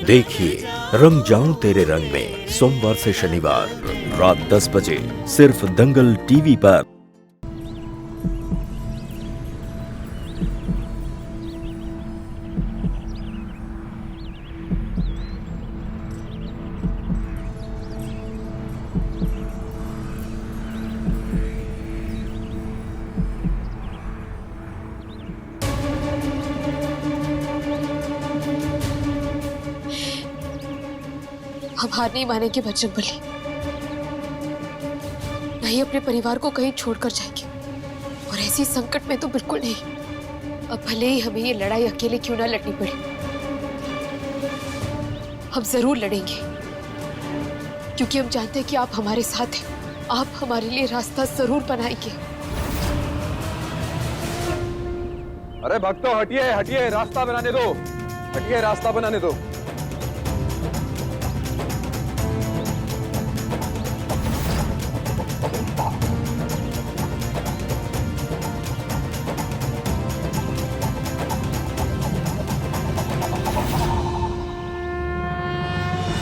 देखिए रंग जाऊं तेरे रंग में सोमवार से शनिवार रात 10 बजे सिर्फ दंगल टीवी पर। हम हार नहीं मानेंगे बजरंगबली, नहीं अपने परिवार को कहीं छोड़कर जाएंगे, और ऐसी संकट में तो बिल्कुल नहीं। अब भले ही हमें ये लड़ाई अकेले क्यों ना लड़नी पड़े, हम जरूर लड़ेंगे, क्योंकि हम जानते हैं कि आप हमारे साथ हैं। आप हमारे लिए रास्ता जरूर बनाएंगे। अरे भक्तों हटिए हटिए, रास्ता बनाने दो, हटिए रास्ता बनाने दो।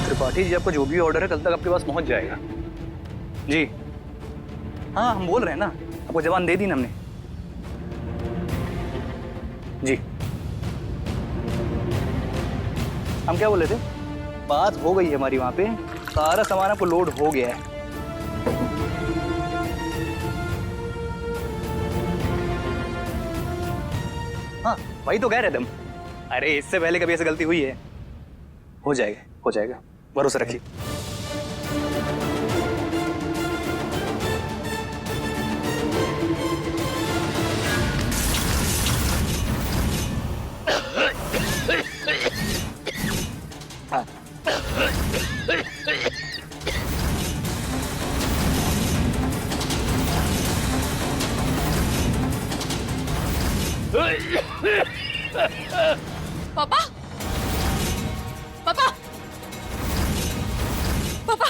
त्रिपाठी जी, आपका जो भी ऑर्डर है कल तक आपके पास पहुंच जाएगा। जी हाँ, हम बोल रहे हैं ना, आपको जवान दे दी ना हमने। जी हम क्या बोले थे, बात हो गई है हमारी वहां पे, सारा सामान आपको लोड हो गया है। हाँ वही तो कह रहे थे हम। अरे इससे पहले कभी ऐसी गलती हुई है? हो जाएगा हो जाएगा, भरोसा रखिए। पापा, पापा, पापा,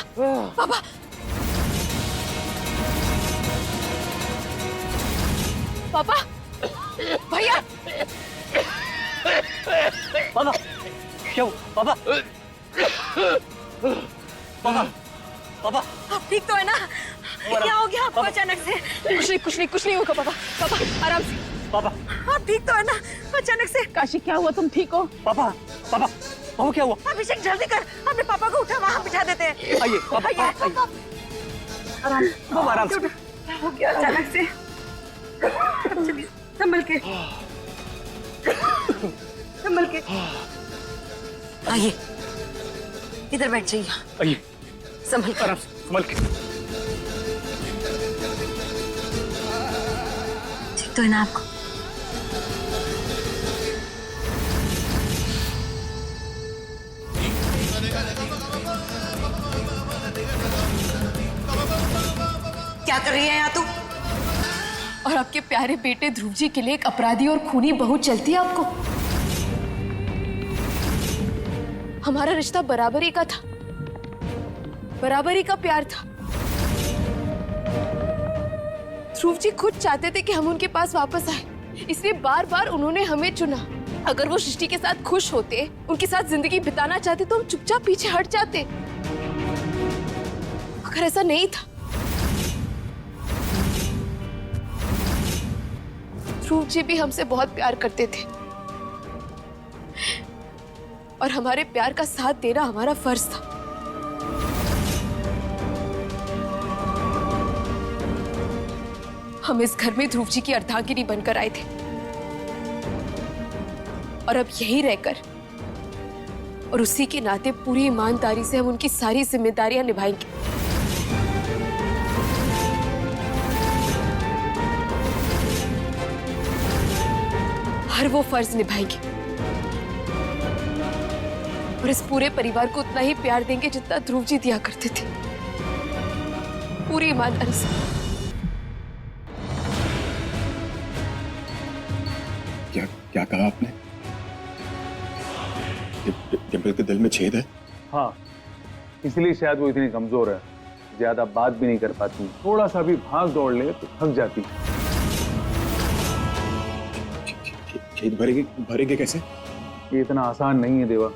पापा, पापा, भैया, पापा क्या हुआ? पापा पापा पापा आप ठीक तो है ना? क्या हो गया आपको अचानक से? कुछ नहीं होगा पापा। पापा आराम से। पापा आप ठीक तो है ना? अचानक से काशी क्या हुआ, तुम ठीक हो? पापा पापा पापा क्या हुआ? अभिषेक जल्दी कर, अपने पापा को उठा, वहाँ बिठा देते हैं। आइए पापा आइए। आइए। आराम से। क्या हो गया अचानक से? चलिए संभल के, संभल के। आइए इधर बैठ जाइए, आइए संभल कर। आराम से, संभल के। ठीक तो है ना आपको? क्या कर रही है यहाँ तू? और आपके प्यारे बेटे ध्रुव जी के लिए एक अपराधी और खूनी बहू चलती है आपको? हमारा रिश्ता बराबरी का था, बराबरी का प्यार था। ध्रुव जी खुद चाहते थे कि हम उनके पास वापस आए, इसलिए बार बार उन्होंने हमें चुना। अगर वो सृष्टि के साथ खुश होते, उनके साथ जिंदगी बिताना चाहते, तो हम चुपचाप पीछे हट जाते। अगर ऐसा नहीं था, ध्रुव जी भी हमसे बहुत प्यार करते थे, और हमारे प्यार का साथ देना हमारा फर्ज था। हम इस घर में ध्रुव जी की अर्धांगिनी बनकर आए थे, और अब यहीं रहकर और उसी के नाते पूरी ईमानदारी से हम उनकी सारी जिम्मेदारियां निभाएंगे। हर वो फर्ज निभाएंगे, और इस पूरे परिवार को उतना ही प्यार देंगे जितना ध्रुव जी दिया करते थे, पूरी ईमानदारी से। क्या कहा आपने? डिम्पल के दिल में छेद है? हाँ, इसलिए शायद वो इतनी कमजोर है, ज्यादा बात भी नहीं कर पाती, थोड़ा सा भी भाग दौड़ ले तो थक जाती। छेद भरेंगे कैसे? ये इतना आसान नहीं है देवा।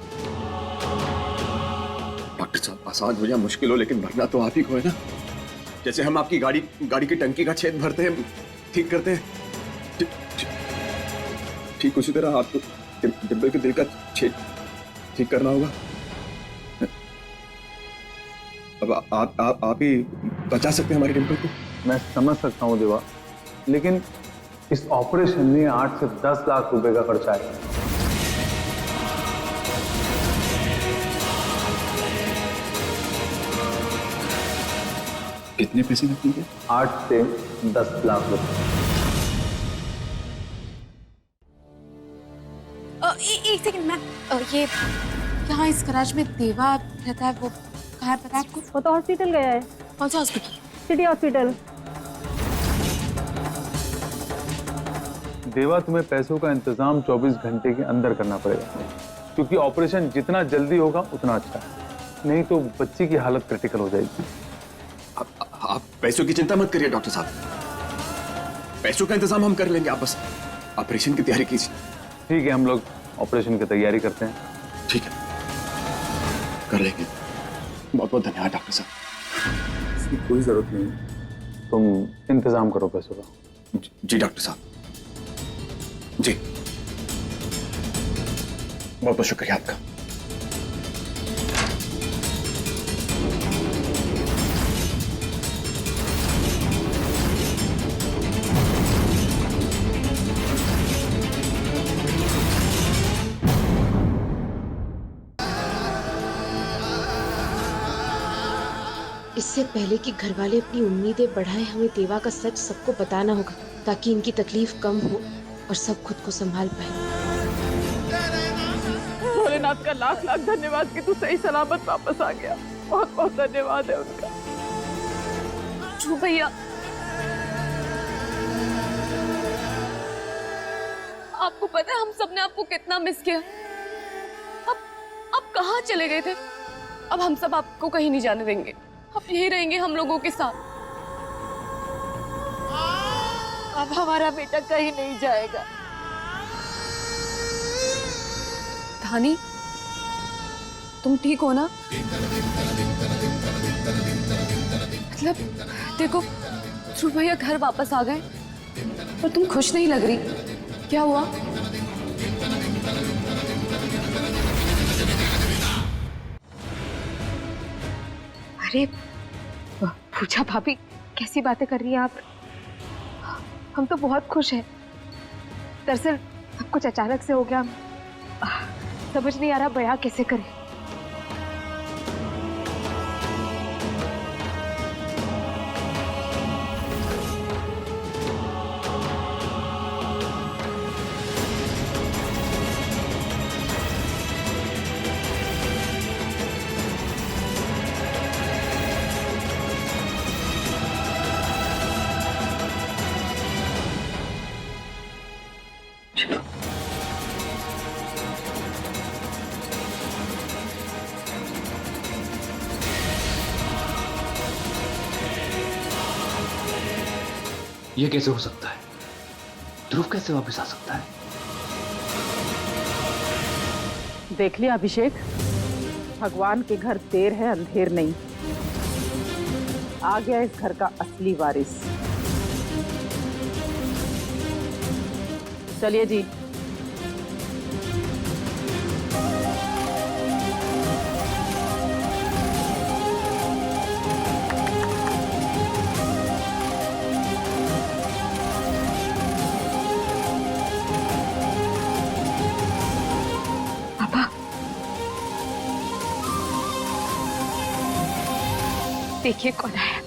डॉक्टर साहब, आसान हो या मुश्किल हो, लेकिन भरना तो आप ही को है ना। जैसे हम आपकी गाड़ी की टंकी का छेद भरते हैं, ठीक करते हैं, ठीक उसी तरह आपको डिम्पल के दिल का छेद ठीक करना होगा। अब आप ही बचा सकते हैं हमारी डिम्पल को। मैं समझ सकता हूँ देवा, लेकिन इस ऑपरेशन में 8 से 10 लाख रुपए का खर्चा है। कितने पैसे लगेंगे? 8 से 10 लाख रुपए। एक सेकंड मैम, ये यहाँ इस गैराज में देवा रहता है, वो कहाँ है पता है आपको? वो तो हॉस्पिटल गया है, कौन सा हॉस्पिटल? City hospital. देवा, तुम्हें पैसों का इंतजाम 24 घंटे के अंदर करना पड़ेगा, क्योंकि ऑपरेशन जितना जल्दी होगा उतना अच्छा है, नहीं तो बच्ची की हालत क्रिटिकल हो जाएगी। आप पैसों की चिंता मत करिए डॉक्टर साहब, पैसों का इंतजाम हम कर लेंगे, आप बस ऑपरेशन की तैयारी कीजिए। ठीक है, हम लोग ऑपरेशन की तैयारी करते हैं। ठीक है, कर लेंगे। बहुत बहुत धन्यवाद डॉक्टर साहब, इसकी कोई जरूरत नहीं। तुम इंतजाम करो पैसों का। जी डॉक्टर साहब, जी बहुत बहुत शुक्रिया आपका। इससे पहले कि घर वाले अपनी उम्मीदें बढ़ाएं, हमें देवा का सच सबको बताना होगा, ताकि इनकी तकलीफ कम हो और सब खुद को संभाल पाए। भोलेनाथ का लाख लाख धन्यवाद कि तू सही सलामत वापस आ गया। बहुत बहुत धन्यवाद है उनका। ध्रुव भैया, आपको पता है हम सबने आपको कितना मिस किया। आप कहाँ चले गए थे? अब हम सब आपको कहीं नहीं जाने देंगे, आप यहीं रहेंगे हम लोगों के साथ। अब हमारा बेटा कहीं नहीं जाएगा। धानी, तुम ठीक हो ना? मतलब देखो, ध्रुव भैया घर वापस आ गए, पर तुम खुश नहीं लग रही, क्या हुआ? अरे पूजा भाभी, कैसी बातें कर रही हैं आप? हम तो बहुत खुश हैं। दरअसल सब कुछ अचानक से हो गया, समझ नहीं आ रहा बयां कैसे करें। ये कैसे हो सकता है? ध्रुव कैसे वापस आ सकता है? देख लिया अभिषेक, भगवान के घर देर है अंधेर नहीं। आ गया इस घर का असली वारिस। चलिए जी। देखिए कौन आया।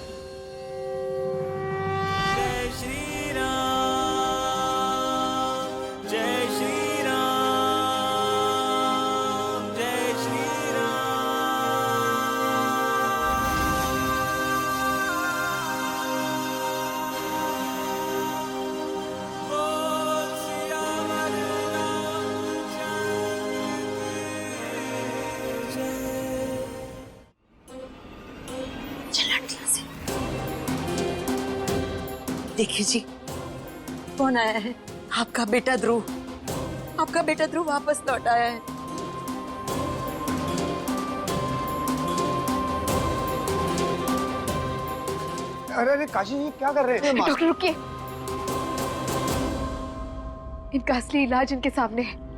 जय श्री राम, जय श्री राम, जय श्री राम। बोल सियावर रामचंद्र देखिए जी, कौन आया है? आपका बेटा ध्रुव। आपका बेटा ध्रुव वापस लौट आया है। अरे अरे काशी जी क्या कर रहे हैं? डॉक्टर रुकिए, इनका असली इलाज इनके सामने है।